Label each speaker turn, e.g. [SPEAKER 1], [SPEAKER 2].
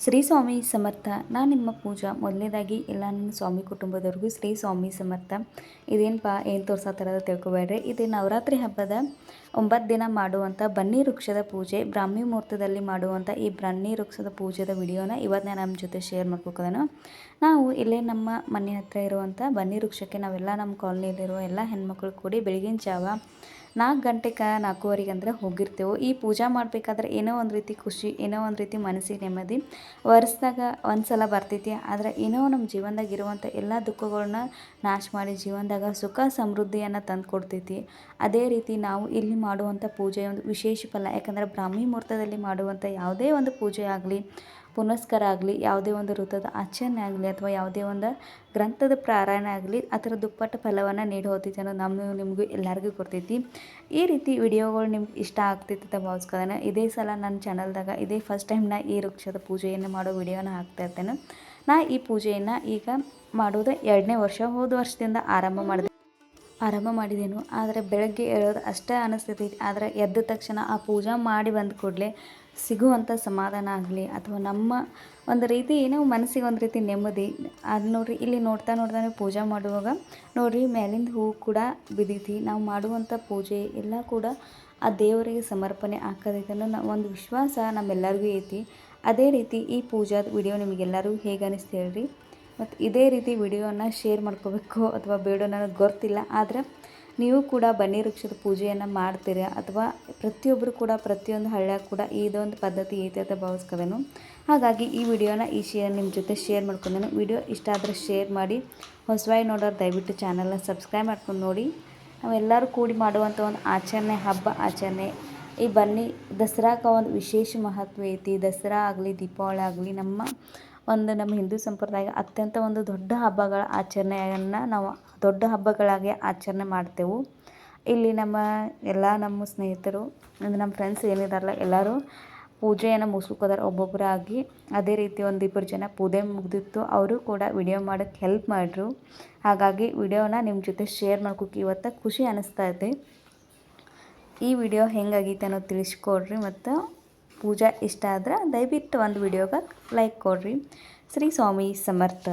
[SPEAKER 1] ಶ್ರೀ ಸ್ವಾಮಿ ಸಮರ್ಥ. ನಾನು ನಿಮ್ಮ ಪೂಜಾ. ಮೊದಲನೇದಾಗಿ ಎಲ್ಲ ನನ್ನ ಸ್ವಾಮಿ ಕುಟುಂಬದವ್ರಿಗೂ ಶ್ರೀ ಸ್ವಾಮಿ ಸಮರ್ಥ. ಇದೇನಪ್ಪ ಏನು ತೋರ್ಸತ್ತಾರದ ತಿಳ್ಕೊಬೇಡ್ರಿ. ಇದು ನವರಾತ್ರಿ ಹಬ್ಬದ 9 ದಿನ ಮಾಡುವಂಥ ಬನ್ನಿ ವೃಕ್ಷದ ಪೂಜೆ, ಬ್ರಾಹ್ಮಿ ಮುಹೂರ್ತದಲ್ಲಿ ಮಾಡುವಂಥ ಈ ಬನ್ನಿ ವೃಕ್ಷದ ಪೂಜೆದ ವಿಡಿಯೋನ ಇವತ್ತು ನಾನು ನಮ್ಮ ಜೊತೆ ಶೇರ್ ಮಾಡ್ಕೋಕೋದನು. ನಾವು ಇಲ್ಲೇ ನಮ್ಮ ಮನೆ ಹತ್ತಿರ ಇರುವಂಥ ಬನ್ನಿ ವೃಕ್ಷಕ್ಕೆ ನಾವೆಲ್ಲ ನಮ್ಮ ಕಾಲನಿಯಲ್ಲಿರುವ ಎಲ್ಲ ಹೆಣ್ಮಕ್ಳು ಕೂಡಿ ಬೆಳಗಿನ ಜಾವ 4 ಗಂಟೆಗೆ 4:15 ಅಂದ್ರೆ ಹೋಗಿರ್ತೇವೆ. ಈ ಪೂಜೆ ಮಾಡಬೇಕಾದ್ರೆ ಏನೋ ಒಂದು ರೀತಿ ಖುಷಿ, ಏನೋ ಒಂದು ರೀತಿ ಮನಸ್ಸಿಗೆ ನೆಮ್ಮದಿ. ವರ್ಷದಾಗ ಒಂದು ಸಲ ಬರ್ತೈತಿ, ಆದರೆ ಏನೋ ನಮ್ಮ ಜೀವನದಾಗ ಇರುವಂಥ ಎಲ್ಲ ದುಃಖಗಳನ್ನ ನಾಶ ಮಾಡಿ ಜೀವನದಾಗ ಸುಖ ಸಮೃದ್ಧಿಯನ್ನು ತಂದು ಕೊಡ್ತೈತಿ. ಅದೇ ರೀತಿ ನಾವು ಇಲ್ಲಿ ಮಾಡುವಂಥ ಪೂಜೆ ಒಂದು ವಿಶೇಷ ಫಲ. ಯಾಕಂದರೆ ಬ್ರಾಹ್ಮಿ ಮುಹೂರ್ತದಲ್ಲಿ ಮಾಡುವಂಥ ಯಾವುದೇ ಒಂದು ಪೂಜೆ ಆಗಲಿ, ಪುನಸ್ಕಾರ ಆಗಲಿ, ಯಾವುದೇ ಒಂದು ಋತುದ ಆಚರಣೆ ಆಗಲಿ, ಅಥವಾ ಯಾವುದೇ ಒಂದು ಗ್ರಂಥದ ಪಾರಾಯಣ ಆಗಲಿ, ಅದರ ದುಪ್ಪಟ್ಟು ಫಲವನ್ನು ನೀಡಿ ಹೋಗ್ತೈತಿ ಅನ್ನೋದು ನಿಮಗೂ ಎಲ್ಲರಿಗೂ ಕೊಡ್ತೈತಿ. ಈ ರೀತಿ ವಿಡಿಯೋಗಳು ನಿಮ್ಗೆ ಇಷ್ಟ ಆಗ್ತೈತಿ ಅಂತ ಭಾವಿಸ್ಕೊಳ್ಳೋಣ. ಇದೇ ಸಲ ನನ್ನ ಚಾನಲ್ದಾಗ ಇದೇ ಫಸ್ಟ್ ಟೈಮ್ ನಾ ಈ ವೃಕ್ಷದ ಪೂಜೆಯನ್ನು ಮಾಡೋ ವಿಡಿಯೋನ ಹಾಕ್ತಾ ಇರ್ತೇನೆ. ನಾ ಈ ಪೂಜೆಯನ್ನು ಈಗ ಮಾಡೋದು 2ನೇ ವರ್ಷ. ಹೋದ ವರ್ಷದಿಂದ ಆರಂಭ ಮಾಡಿದೆನು. ಆದರೆ ಬೆಳಗ್ಗೆ ಹೇಳೋದು ಅಷ್ಟೇ ಅನಿಸ್ತೈತಿ. ಆದರೆ ಎದ್ದ ತಕ್ಷಣ ಆ ಪೂಜೆ ಮಾಡಿ ಬಂದ ಕೂಡಲೇ ಸಿಗುವಂಥ ಸಮಾಧಾನ ಆಗಲಿ, ಅಥವಾ ನಮ್ಮ ಒಂದು ರೀತಿ ಏನೋ ಮನಸ್ಸಿಗೆ ಒಂದು ರೀತಿ ನೆಮ್ಮದಿ ಅದು ನೋಡಿರಿ. ಇಲ್ಲಿ ನೋಡ್ತಾನೆ ಪೂಜೆ ಮಾಡುವಾಗ ನೋಡಿರಿ, ಮೇಲಿಂದ ಹೂವು ಕೂಡ ಬಿದ್ದೈತಿ. ನಾವು ಮಾಡುವಂಥ ಪೂಜೆ ಎಲ್ಲ ಕೂಡ ಆ ದೇವರಿಗೆ ಸಮರ್ಪಣೆ ಆಗೋದೈತೆ ಅನ್ನೋ ಒಂದು ವಿಶ್ವಾಸ ನಮ್ಮೆಲ್ಲರಿಗೂ ಐತಿ. ಅದೇ ರೀತಿ ಈ ಪೂಜಾದ ವಿಡಿಯೋ ನಿಮಗೆಲ್ಲರಿಗೂ ಹೇಗೆ ಅನಿಸ್ತು ಹೇಳ್ರಿ. ಮತ್ತು ಇದೇ ರೀತಿ ವಿಡಿಯೋನ ಶೇರ್ ಮಾಡ್ಕೋಬೇಕು ಅಥವಾ ಬೇಡ ನನಗೆ ಗೊತ್ತಿಲ್ಲ. ಆದರೆ ನೀವು ಕೂಡ ಬನ್ನಿ ವೃಕ್ಷದ ಪೂಜೆಯನ್ನು ಮಾಡ್ತೀರಾ, ಅಥವಾ ಪ್ರತಿಯೊಬ್ಬರು ಕೂಡ ಪ್ರತಿಯೊಂದು ಹಳ್ಳಿಯಾಗ ಕೂಡ ಇದೊಂದು ಪದ್ಧತಿ ಐತೆ ಅಂತ ಭಾವಿಸ್ಕೋದೇನು. ಹಾಗಾಗಿ ಈ ವಿಡಿಯೋನ ನಿಮ್ಮ ಜೊತೆ ಶೇರ್ ಮಾಡ್ಕೊಂಡೇನು. ವಿಡಿಯೋ ಇಷ್ಟ ಆದರೆ ಶೇರ್ ಮಾಡಿ. ಹೊಸದಾಗಿ ನೋಡೋರು ದಯವಿಟ್ಟು ಚಾನಲ್ನ ಸಬ್ಸ್ಕ್ರೈಬ್ ಮಾಡ್ಕೊಂಡು ನೋಡಿ. ನಾವೆಲ್ಲರೂ ಕೂಡಿ ಮಾಡುವಂಥ ಒಂದು ಹಬ್ಬ ಆಚರಣೆ ಈ ಬನ್ನಿ ದಸರಾಕ್ಕೆ ಒಂದು ವಿಶೇಷ ಮಹತ್ವ ಐತಿ. ದಸರಾ ಆಗಲಿ, ದೀಪಾವಳಿ ಆಗಲಿ, ನಮ್ಮ ಹಿಂದೂ ಸಂಪ್ರದಾಯ ಅತ್ಯಂತ ಒಂದು ದೊಡ್ಡ ಹಬ್ಬಗಳ ಆಚರಣೆಯನ್ನು ನಾವು ದೊಡ್ಡ ಹಬ್ಬಗಳಾಗಿ ಆಚರಣೆ ಮಾಡ್ತೇವೆ. ಇಲ್ಲಿ ನಮ್ಮ ಸ್ನೇಹಿತರು ಅಂದರೆ ನಮ್ಮ ಫ್ರೆಂಡ್ಸ್ ಏನಿದಾರಲ್ಲ, ಎಲ್ಲರೂ ಪೂಜೆಯನ್ನು ಮುಗಿಸ್ಕೋದಾರ ಒಬ್ಬೊಬ್ಬರಾಗಿ. ಅದೇ ರೀತಿ ಒಂದು 2 ಜನ ಪೂಜೆ ಮುಗಿದಿತ್ತು, ಅವರು ಕೂಡ ವಿಡಿಯೋ ಮಾಡೋಕ್ಕೆ ಹೆಲ್ಪ್ ಮಾಡಿದ್ರು. ಹಾಗಾಗಿ ವಿಡಿಯೋನ ನಿಮ್ಮ ಜೊತೆ ಶೇರ್ ಮಾಡ್ಕೋಕೆ ಇವತ್ತು ಖುಷಿ ಅನ್ನಿಸ್ತಾ ಇದೆ. ಈ ವಿಡಿಯೋ ಹೆಂಗಾಗೈತೆ ಅನ್ನೋದು ತಿಳಿಸ್ಕೊಡ್ರಿ. ಮತ್ತು ಪೂಜಾ ಇಷ್ಟ ಆದ್ರೆ ದಯವಿಟ್ಟು ಒಂದು ವಿಡಿಯೋಗೆ ಲೈಕ್ ಕೊಡ್ರಿ. ಶ್ರೀ ಸ್ವಾಮಿ ಸಮರ್ಥ.